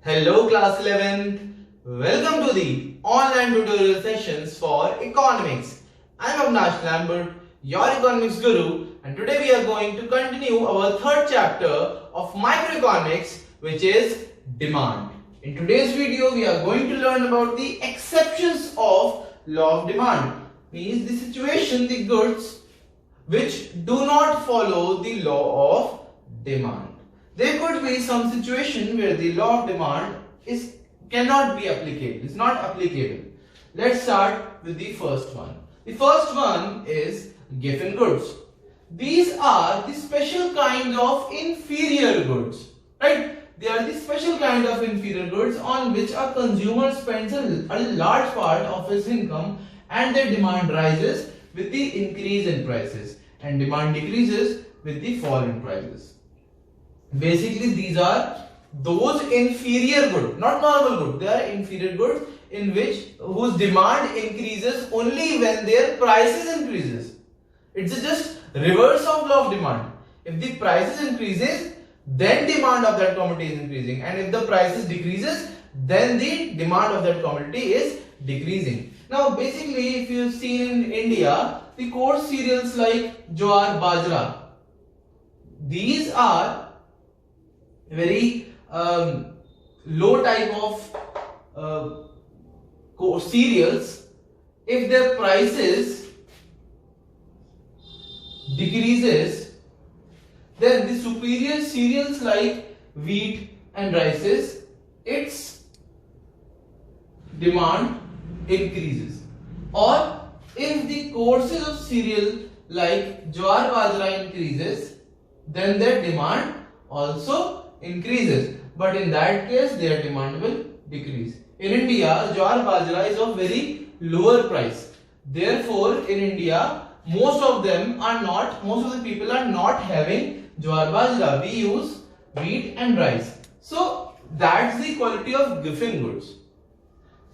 Hello class 11th. Welcome to the online tutorial sessions for economics. I am Avnash Lambert, your economics guru, and today we are going to continue our third chapter of microeconomics, which is demand. In today's video we are going to learn about the exceptions of law of demand, means the situation, the goods which do not follow the law of demand. There could be some situation where the law of demand cannot be applicable. It's not applicable. Let's start with the first one. The first one is given goods. These are the special kind of inferior goods, right? They are the special kind of inferior goods on which a consumer spends a large part of his income, and their demand rises with the increase in prices and demand decreases with the fall in prices. Basically, these are those inferior goods, not normal goods. They are inferior goods in whose demand increases only when their prices increases. It's just reverse of law of demand. If the prices increases, then demand of that commodity is increasing, and if the prices decreases, then the demand of that commodity is decreasing. Now, basically, if you've seen in India, the coarse cereals like jowar, bajra, these are very low type of cereals. If their prices decreases, then the superior cereals like wheat and rices, its demand increases. Or if the courses of cereal like jowar, bajra increases, then their demand also increases, but in that case their demand will decrease. In India, jowar bajra is of very lower price. Therefore, in India, most of the people are not having jowar bajra. We use wheat and rice. So that's the quality of given goods.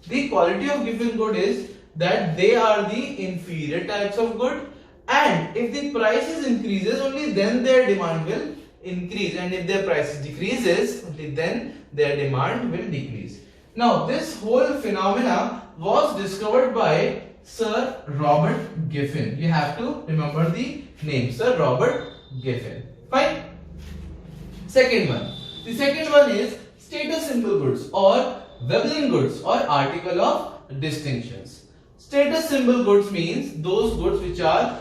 The quality of given good is that they are the inferior types of good, and if the prices increases, only then their demand will increase, and if their prices decreases, only then their demand will decrease. Now, this whole phenomena was discovered by Sir Robert Giffin. You have to remember the name, Sir Robert Giffin. Fine. Second one. The second one is status symbol goods or Veblen goods or article of distinctions. Status symbol goods means those goods which are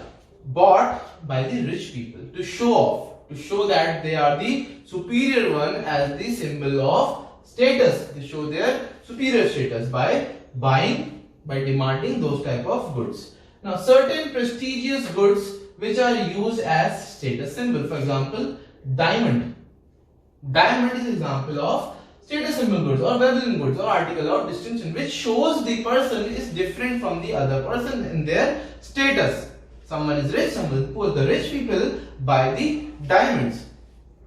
bought by the rich people to show off, to show that they are the superior one as the symbol of status. They show their superior status by buying, by demanding those type of goods. Now, certain prestigious goods which are used as status symbol. For example, diamond. Diamond is an example of status symbol goods or Veblen goods or article of distinction, which shows the person is different from the other person in their status. Someone is rich, someone is poor. The rich people buy the diamonds.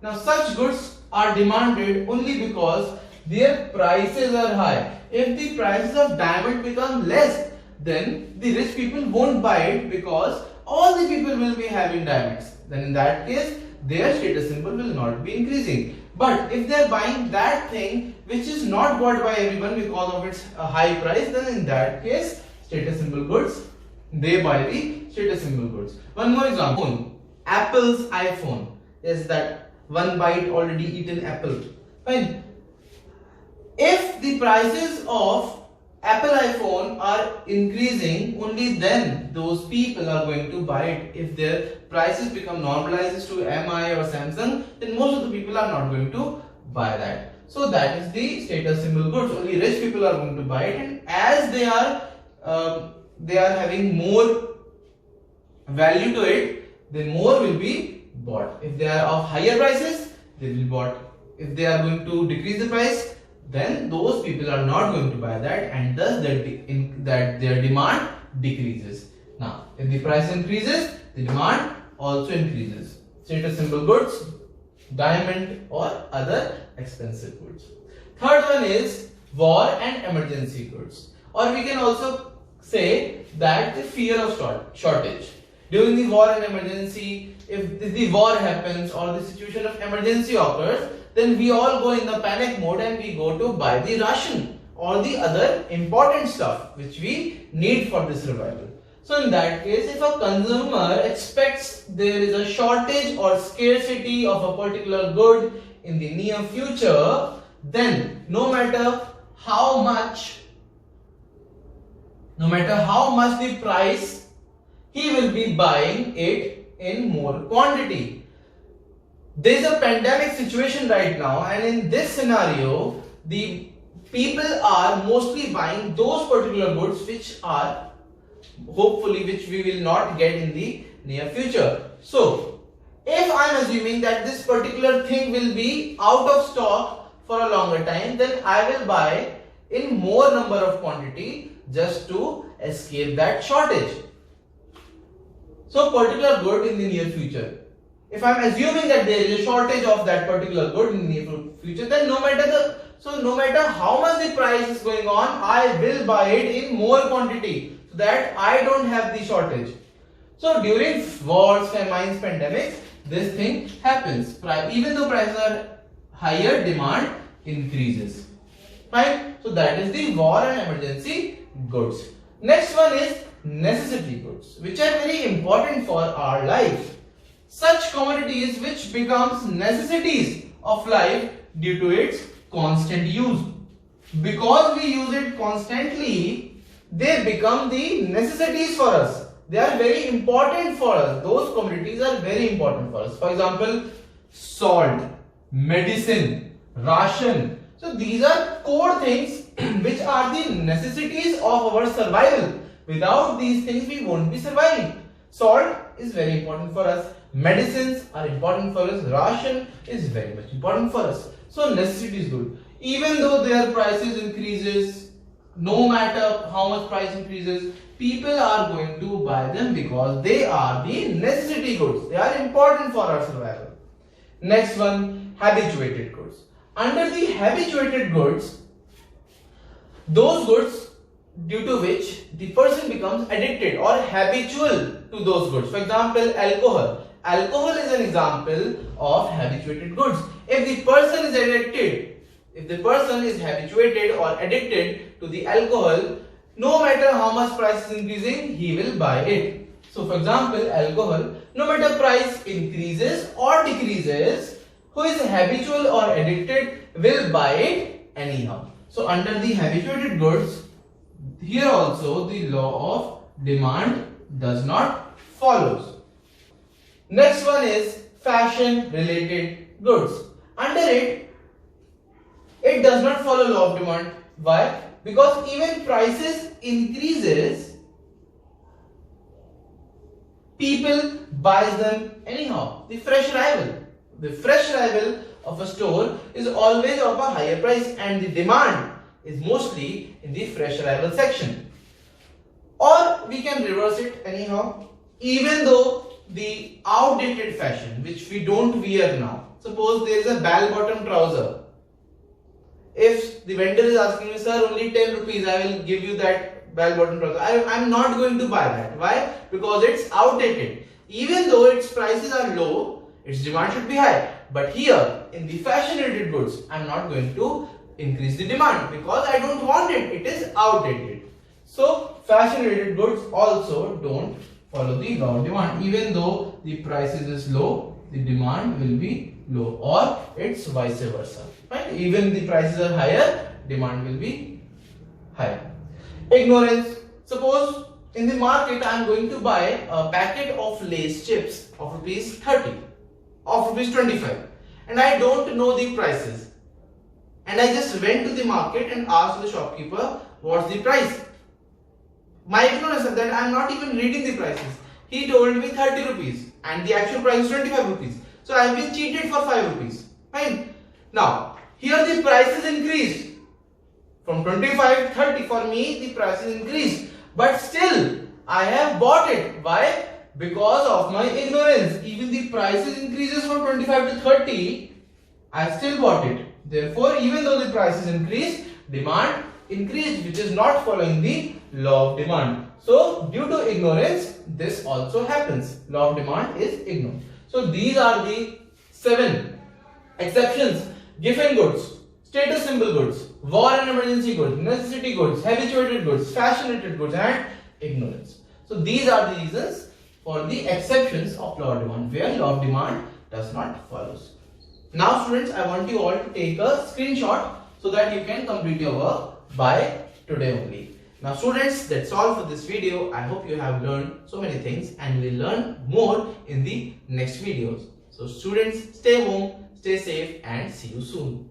Now, such goods are demanded only because their prices are high. If the prices of diamond become less, then the rich people won't buy it because all the people will be having diamonds. Then in that case, their status symbol will not be increasing. But if they are buying that thing which is not bought by everyone because of its high price, then in that case, status symbol goods, they buy the status symbol goods. One more example. Apple's iPhone is that one bite already eaten apple. Fine. If the prices of Apple iPhone are increasing, only then those people are going to buy it. If their prices become normalized to MI or Samsung, then most of the people are not going to buy that. So that is the status symbol goods. Only rich people are going to buy it, and as they are having more value to it, then more will be bought. If they are of higher prices, they will be bought. If they are going to decrease the price, then those people are not going to buy that, and thus their demand decreases. Now, if the price increases, the demand also increases. Status symbol goods, diamond or other expensive goods. Third one is war and emergency goods, or we can also say that the fear of shortage. During the war and emergency, if the war happens or the situation of emergency occurs, then we all go in the panic mode and we go to buy the ration or the other important stuff which we need for the survival. So in that case, if a consumer expects there is a shortage or scarcity of a particular good in the near future, then no matter how much the price, he will be buying it in more quantity. There is a pandemic situation right now, and in this scenario, the people are mostly buying those particular goods which are hopefully which we will not get in the near future. So if I am assuming that this particular thing will be out of stock for a longer time, then I will buy in more number of quantity just to escape that shortage. So particular good in the near future, if I am assuming that there is a shortage of that particular good in the near future, then no matter how much the price is going on, I will buy it in more quantity so that I don't have the shortage. So during wars, famines, pandemics, this thing happens. Even though prices are higher, demand increases. Right? So that is the war and emergency goods. Next one is necessity goods, which are very important for our life. Such commodities which becomes necessities of life due to its constant use. Because we use it constantly, they become the necessities for us. They are very important for us. Those commodities are very important for us. For example, salt, medicine, ration. So these are core things which are the necessities of our survival. Without these things, we won't be surviving. Salt is very important for us. Medicines are important for us. Ration is very much important for us. So necessity is good. Even though their prices increases, no matter how much price increases, people are going to buy them because they are the necessity goods. They are important for our survival. Next one, habituated goods. Under the habituated goods, those goods due to which the person becomes addicted or habitual to those goods. For example, alcohol. Alcohol is an example of habituated goods. If the person is habituated or addicted to the alcohol, no matter how much price is increasing, he will buy it. So for example, alcohol, no matter price increases or decreases, who is habitual or addicted will buy it anyhow. So under the habituated goods, here also the law of demand does not follows. Next one is fashion related goods. Under it does not follow law of demand. Why? Because even prices increases, people buys them anyhow. The fresh arrival of a store is always of a higher price, and the demand is mostly in the fresh arrival section. Or we can reverse it anyhow. Even though the outdated fashion which we don't wear now, suppose there is a bell bottom trouser. If the vendor is asking me, sir, only 10 rupees, I will give you that bell bottom trouser, I am not going to buy that. Why? Because it's outdated. Even though its prices are low, its demand should be high. But here in the fashion related goods, I am not going to increase the demand because I don't want it. It is outdated. So fashion related goods also don't follow the law of demand. Even though the prices is low, the demand will be low, or it's vice versa. Right? Even the prices are higher, demand will be higher. Ignorance. Suppose in the market I am going to buy a packet of Lay's chips of rupees 30, of rupees 25, and I don't know the prices. And I just went to the market and asked the shopkeeper, what's the price? My ignorance is that I am not even reading the prices. He told me 30 rupees and the actual price is 25 rupees. So I have been cheated for 5 rupees. Fine. Now, here the price is increased. From 25 to 30, for me the price is increased. But still, I have bought it. Why? Because of my ignorance. Even the prices increases from 25 to 30, I still bought it. Therefore, even though the price is increased, demand increased, which is not following the law of demand. So, due to ignorance, this also happens. Law of demand is ignored. So, these are the 7 exceptions given goods, status symbol goods, war and emergency goods, necessity goods, habituated goods, fashion-related goods, and ignorance. So these are the reasons for the exceptions of law of demand, where law of demand does not follow. Now students, I want you all to take a screenshot so that you can complete your work by today only. Now students, that's all for this video. I hope you have learned so many things and will learn more in the next videos. So students, stay home, stay safe, and see you soon.